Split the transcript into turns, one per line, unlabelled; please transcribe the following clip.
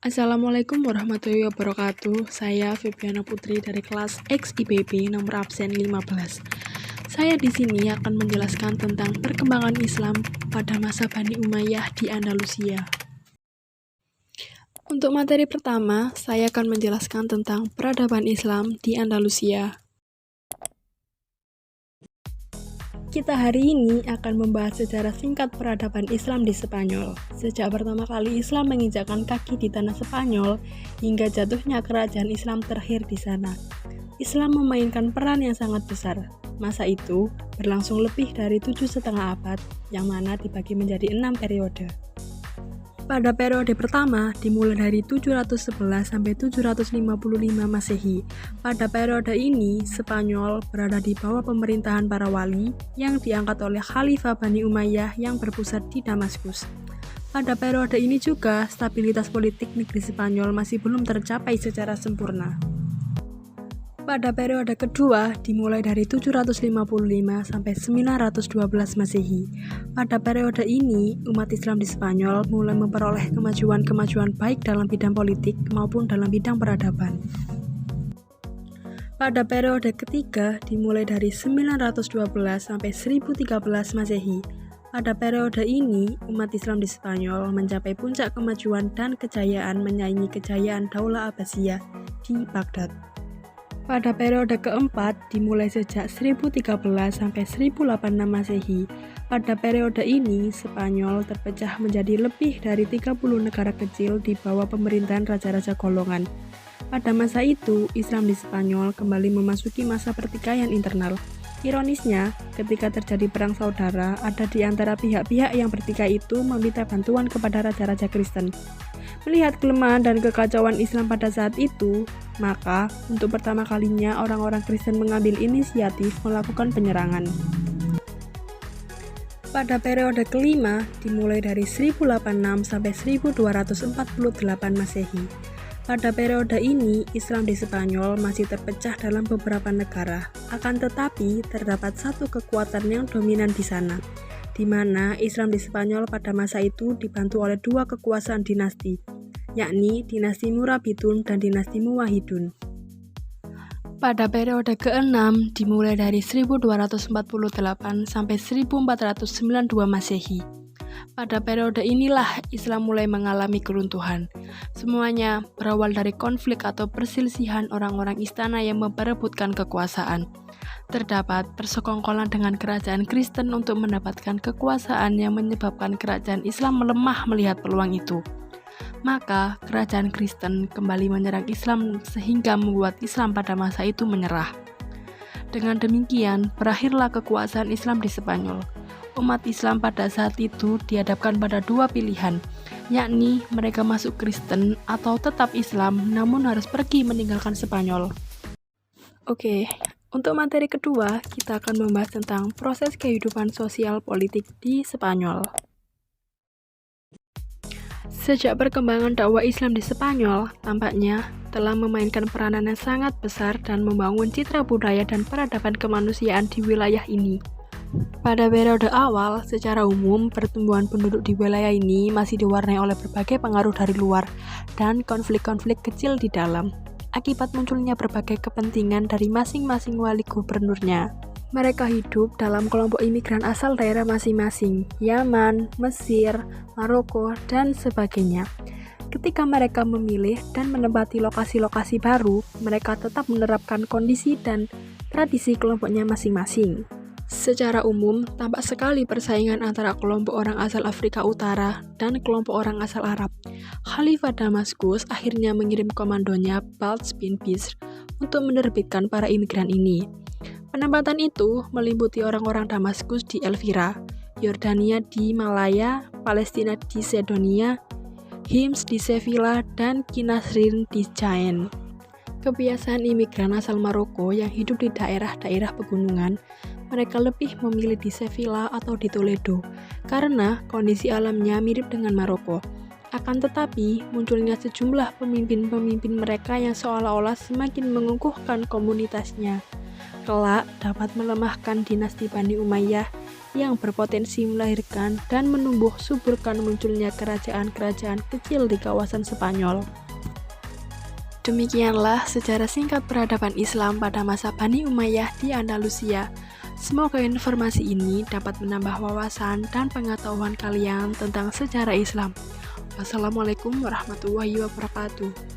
Assalamualaikum warahmatullahi wabarakatuh. Saya Febiana Putri dari kelas X IPB nomor absen 15. Saya di sini akan menjelaskan tentang perkembangan Islam pada masa Bani Umayyah di Andalusia. Untuk materi pertama, saya akan menjelaskan tentang peradaban Islam di Andalusia. Kita hari ini akan membahas sejarah singkat peradaban Islam di Spanyol. Sejak pertama kali Islam menginjakkan kaki di tanah Spanyol, hingga jatuhnya kerajaan Islam terakhir di sana. Islam memainkan peran yang sangat besar. Masa itu berlangsung lebih dari 7,5 abad, yang mana dibagi menjadi 6 periode. Pada periode pertama, dimulai dari 711 sampai 755 Masehi. Pada periode ini, Spanyol berada di bawah pemerintahan para wali yang diangkat oleh Khalifah Bani Umayyah yang berpusat di Damaskus. Pada periode ini juga, stabilitas politik negeri Spanyol masih belum tercapai secara sempurna. Pada periode kedua, dimulai dari 755 sampai 912 Masehi. Pada periode ini, umat Islam di Spanyol mulai memperoleh kemajuan-kemajuan baik dalam bidang politik maupun dalam bidang peradaban. Pada periode ketiga, dimulai dari 912 sampai 1013 Masehi. Pada periode ini, umat Islam di Spanyol mencapai puncak kemajuan dan kejayaan menyaingi kejayaan Daulah Abbasiyah di Baghdad. Pada periode keempat, dimulai sejak 1013 sampai 1086 Masehi. Pada periode ini, Spanyol terpecah menjadi lebih dari 30 negara kecil di bawah pemerintahan raja-raja golongan. Pada masa itu, Islam di Spanyol kembali memasuki masa pertikaian internal. Ironisnya, ketika terjadi perang saudara, ada di antara pihak-pihak yang bertikai itu meminta bantuan kepada raja-raja Kristen. Melihat kelemahan dan kekacauan Islam pada saat itu, maka untuk pertama kalinya orang-orang Kristen mengambil inisiatif melakukan penyerangan. Pada periode kelima, dimulai dari 1086 sampai 1248 Masehi. Pada periode ini, Islam di Spanyol masih terpecah dalam beberapa negara. Akan tetapi, terdapat satu kekuatan yang dominan di sana, di mana Islam di Spanyol pada masa itu dibantu oleh dua kekuasaan dinasti, yakni dinasti Murabitun dan dinasti Muwahhidun. Pada periode ke-6 dimulai dari 1248 sampai 1492 Masehi. Pada periode inilah Islam mulai mengalami keruntuhan. Semuanya berawal dari konflik atau perselisihan orang-orang istana yang memperebutkan kekuasaan. Terdapat persekongkolan dengan kerajaan Kristen untuk mendapatkan kekuasaan yang menyebabkan kerajaan Islam melemah melihat peluang itu. Maka kerajaan Kristen kembali menyerang Islam sehingga membuat Islam pada masa itu menyerah. Dengan demikian, berakhirlah kekuasaan Islam di Spanyol. Umat Islam pada saat itu dihadapkan pada dua pilihan, yakni mereka masuk Kristen atau tetap Islam namun harus pergi meninggalkan Spanyol. Oke, untuk materi kedua, kita akan membahas tentang proses kehidupan sosial politik di Spanyol. Sejak perkembangan dakwah Islam di Spanyol, tampaknya telah memainkan peranan yang sangat besar dan membangun citra budaya dan peradaban kemanusiaan di wilayah ini. Pada periode awal, secara umum, pertumbuhan penduduk di wilayah ini masih diwarnai oleh berbagai pengaruh dari luar dan konflik-konflik kecil di dalam, akibat munculnya berbagai kepentingan dari masing-masing wali gubernurnya. Mereka hidup dalam kelompok imigran asal daerah masing-masing, Yaman, Mesir, Maroko, dan sebagainya. Ketika mereka memilih dan menempati lokasi-lokasi baru, mereka tetap menerapkan kondisi dan tradisi kelompoknya masing-masing. Secara umum, tampak sekali persaingan antara kelompok orang asal Afrika Utara dan kelompok orang asal Arab. Khalifah Damaskus akhirnya mengirim komandonya Balj bin Bishr untuk menerbitkan para imigran ini. Penempatan itu meliputi orang-orang Damaskus di Elvira, Yordania di Malaya, Palestina di Sedonia, Hims di Sevilla, dan Kinasrin di Jaen. Kebiasaan imigran asal Maroko yang hidup di daerah-daerah pegunungan, mereka lebih memilih di Sevilla atau di Toledo, karena kondisi alamnya mirip dengan Maroko. Akan tetapi, munculnya sejumlah pemimpin-pemimpin mereka yang seolah-olah semakin mengukuhkan komunitasnya. Kelak dapat melemahkan dinasti Bani Umayyah yang berpotensi melahirkan dan menumbuh suburkan munculnya kerajaan-kerajaan kecil di kawasan Spanyol. Demikianlah sejarah singkat peradaban Islam pada masa Bani Umayyah di Andalusia. Semoga informasi ini dapat menambah wawasan dan pengetahuan kalian tentang sejarah Islam. Wassalamualaikum warahmatullahi wabarakatuh.